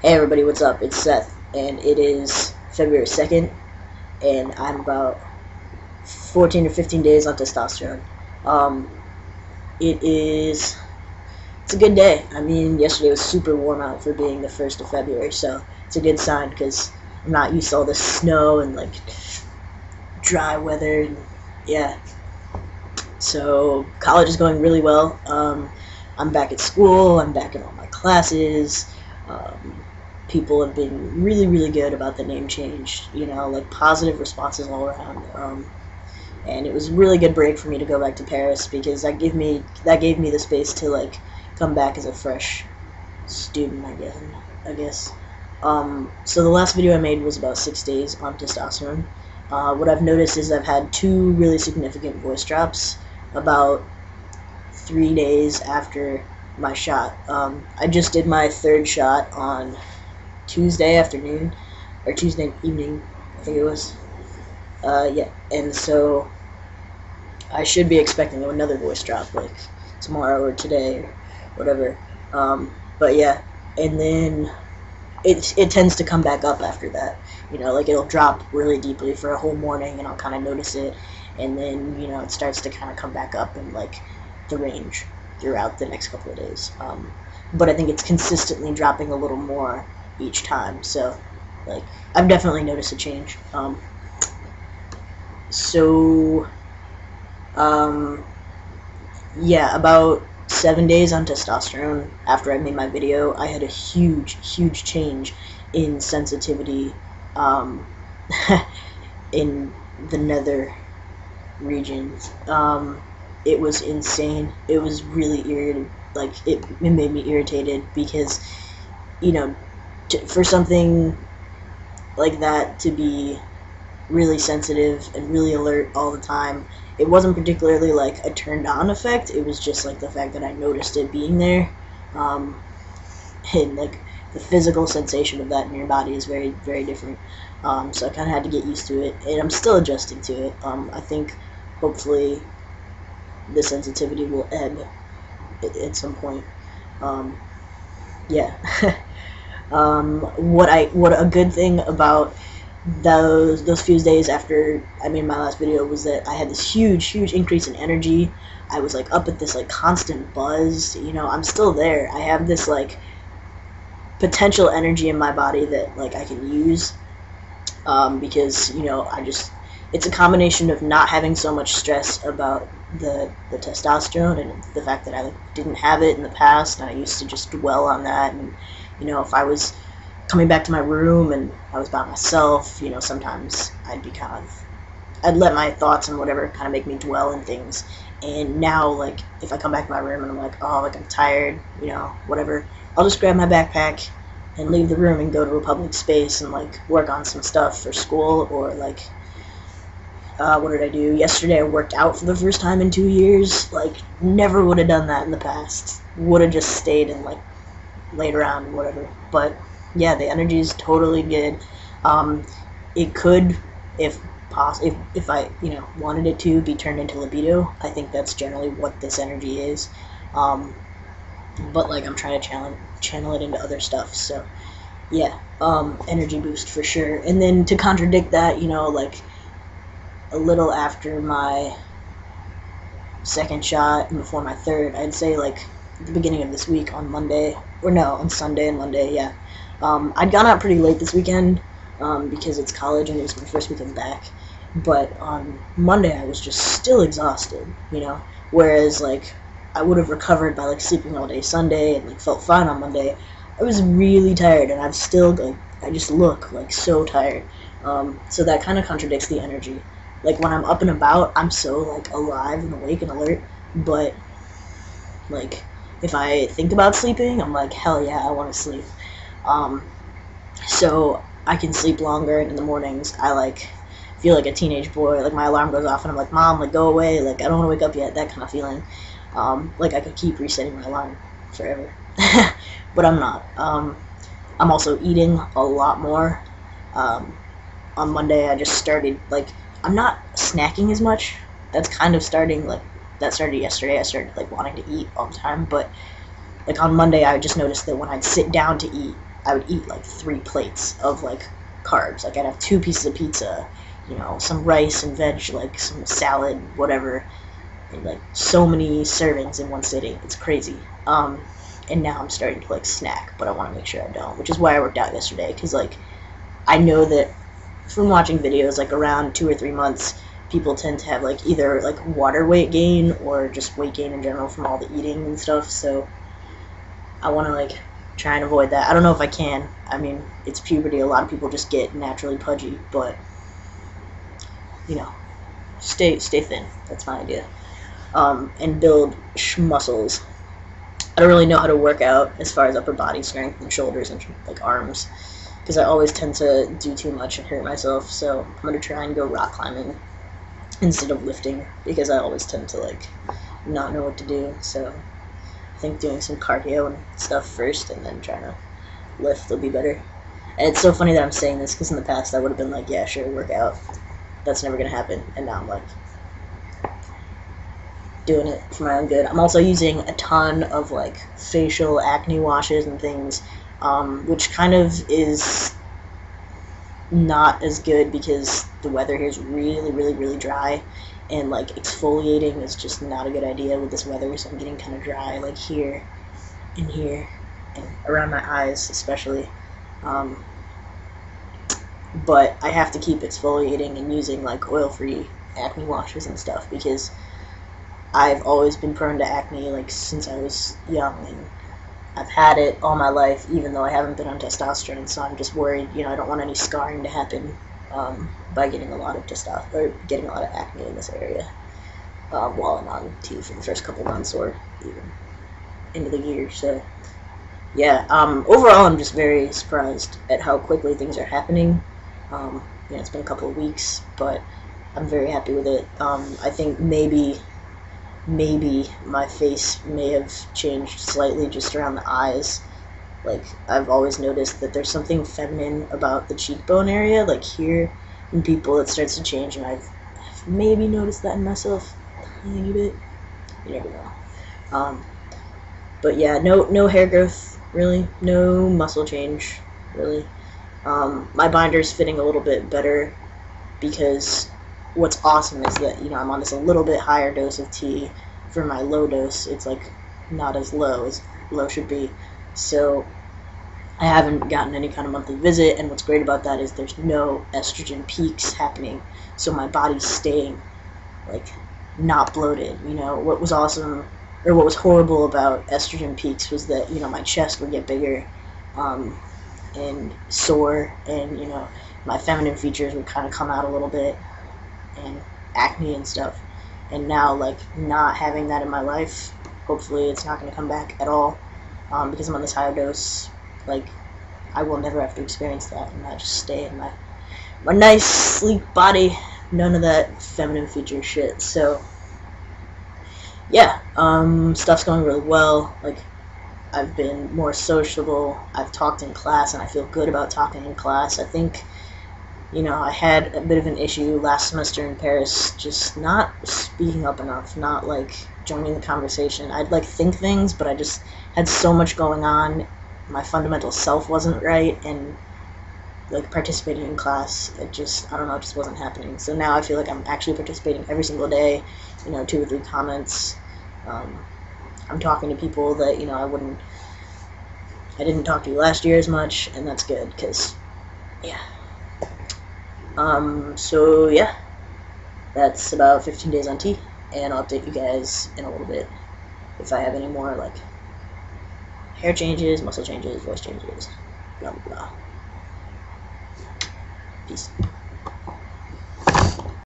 Hey everybody, what's up? It's Seth, and it is February 2nd, and I'm about 14 or 15 days on testosterone. Um, it's a good day. I mean, yesterday was super warm out for being the 1st of February, so it's a good sign because I'm not used to all this snow and like dry weather, and yeah. So college is going really well. I'm back at school. I'm back in all my classes. Um, People have been really, really good about the name change. Like positive responses all around. And it was a really good break for me to go back to Paris because that gave me the space to like come back as a fresh student. I guess. So the last video I made was about 6 days on testosterone. What I've noticed is I've had two really significant voice drops about 3 days after my shot. I just did my third shot on Tuesday afternoon, or Tuesday evening, I think it was. Yeah, and so I should be expecting another voice drop, like, tomorrow or today, or whatever. But yeah, and then it tends to come back up after that. Like it'll drop really deeply for a whole morning, and I'll kind of notice it, and then, it starts to kind of come back up in, like, the range throughout the next couple of days. But I think it's consistently dropping a little more each time, so, like, I've definitely noticed a change. So, yeah, about 7 days on testosterone after I made my video, I had a huge, huge change in sensitivity, in the nether regions. It was insane. It was really irritated. Like, it made me irritated because, for something like that to be really sensitive and really alert all the time, it wasn't particularly like a turned on effect. It was just like the fact that I noticed it being there. And like the physical sensation of that in your body is very, very different. So I kind of had to get used to it, and I'm still adjusting to it. I think hopefully the sensitivity will ebb at some point. Yeah. What a good thing about those few days after I made my last video was that I had this huge increase in energy. I was like up at this like constant buzz. I'm still there. I have this like potential energy in my body that like I can use, because it's a combination of not having so much stress about the testosterone and the fact that I didn't have it in the past, and I used to just dwell on that. And if I was coming back to my room and I was by myself, sometimes I'd let my thoughts and whatever kind of make me dwell in things. And now, like, if I come back to my room and I'm like, oh, like, I'm tired, whatever, I'll just grab my backpack and leave the room and go to a public space and, like, work on some stuff for school. Or, like, what did I do? Yesterday I worked out for the first time in 2 years. Like, never would have done that in the past. Would have just stayed and, like, laid around and whatever. But yeah, the energy is totally good. It could, if I wanted it to, be turned into libido. I think that's generally what this energy is. But like I'm trying to channel it into other stuff. So yeah, energy boost for sure. And then to contradict that, like a little after my second shot and before my third, I'd say like at the beginning of this week on Monday, or no, on Sunday and Monday, yeah. I'd gone out pretty late this weekend, because it's college and it was my first weekend back. But on Monday I was just still exhausted, whereas like I would have recovered by like sleeping all day Sunday and like felt fine on Monday. I was really tired, and I just look like so tired. So that kind of contradicts the energy. Like when I'm up and about, I'm so like alive and awake and alert, but like if I think about sleeping, I'm like, hell yeah, I want to sleep. So I can sleep longer, and in the mornings I like feel like a teenage boy. Like my alarm goes off and I'm like, Mom, like go away, like I don't want to wake up yet, that kind of feeling. Like I could keep resetting my alarm forever. But I'm not. I'm also eating a lot more. On Monday I just started, like, I'm not snacking as much. That started yesterday. I started like wanting to eat all the time, but like on Monday I just noticed that when I'd sit down to eat, I would eat like 3 plates of like carbs. Like I'd have 2 pieces of pizza, you know, some rice and veg, like some salad, whatever, and like so many servings in one sitting. It's crazy. And now I'm starting to like snack, but I want to make sure I don't, which is why I worked out yesterday, because like I know that from watching videos, like around 2 or 3 months, people tend to have like either like water weight gain or just weight gain in general from all the eating and stuff. So I want to like try and avoid that. I don't know if I can. I mean, it's puberty. A lot of people just get naturally pudgy, but you know, stay thin. That's my idea. And build muscles. I don't really know how to work out as far as upper body strength and shoulders and like arms, because I always tend to do too much and hurt myself. So I'm gonna try and go rock climbing instead of lifting, because I always tend to like not know what to do. So I think doing some cardio and stuff first and then trying to lift will be better. And it's so funny that I'm saying this, because in the past I would have been like, yeah, sure, work out. That's never gonna happen. And now I'm like doing it for my own good. I'm also using a ton of like facial acne washes and things, which kind of is not as good because the weather here is really, really, really dry, and like exfoliating is just not a good idea with this weather. So I'm getting kind of dry, like here and here and around my eyes especially. But I have to keep exfoliating and using like oil-free acne washes and stuff, because I've always been prone to acne like since I was young, and I've had it all my life, even though I haven't been on testosterone. So I'm just worried, you know, I don't want any scarring to happen by getting a lot of testosterone or getting a lot of acne in this area while I'm on T for the first couple months or even into the year. So yeah, overall I'm just very surprised at how quickly things are happening. You know, it's been a couple of weeks, but I'm very happy with it. I think maybe my face may have changed slightly just around the eyes. Like, I've always noticed that there's something feminine about the cheekbone area, like here, in people it starts to change, and I've maybe noticed that in myself a tiny bit. You never know. But yeah, no hair growth, really. No muscle change, really. My binder's fitting a little bit better, because what's awesome is that, you know, I'm on this a little bit higher dose of tea for my low dose. It's like not as low should be. So I haven't gotten any kind of monthly visit, and what's great about that is there's no estrogen peaks happening. So my body's staying like not bloated. You know, what was awesome, or what was horrible about estrogen peaks was that, you know, my chest would get bigger and sore, and, you know, my feminine features would kind of come out a little bit, and acne and stuff. And now, like, not having that in my life, hopefully it's not going to come back at all, because I'm on this higher dose. Like, I will never have to experience that, and I just stay in my nice sleek body, none of that feminine feature shit. So yeah, stuff's going really well. Like, I've been more sociable. I've talked in class, and I feel good about talking in class. I think, you know, I had a bit of an issue last semester in Paris, just not speaking up enough, not, like, joining the conversation. I'd, like, think things, but I just had so much going on. My fundamental self wasn't right, and, like, participating in class, I don't know, it just wasn't happening. So now I feel like I'm actually participating every single day, you know, 2 or 3 comments. I'm talking to people that, you know, I didn't talk to last year as much, and that's good, because, yeah. So yeah, that's about 15 days on T, and I'll update you guys in a little bit if I have any more, like, hair changes, muscle changes, voice changes, blah, blah, blah. Peace.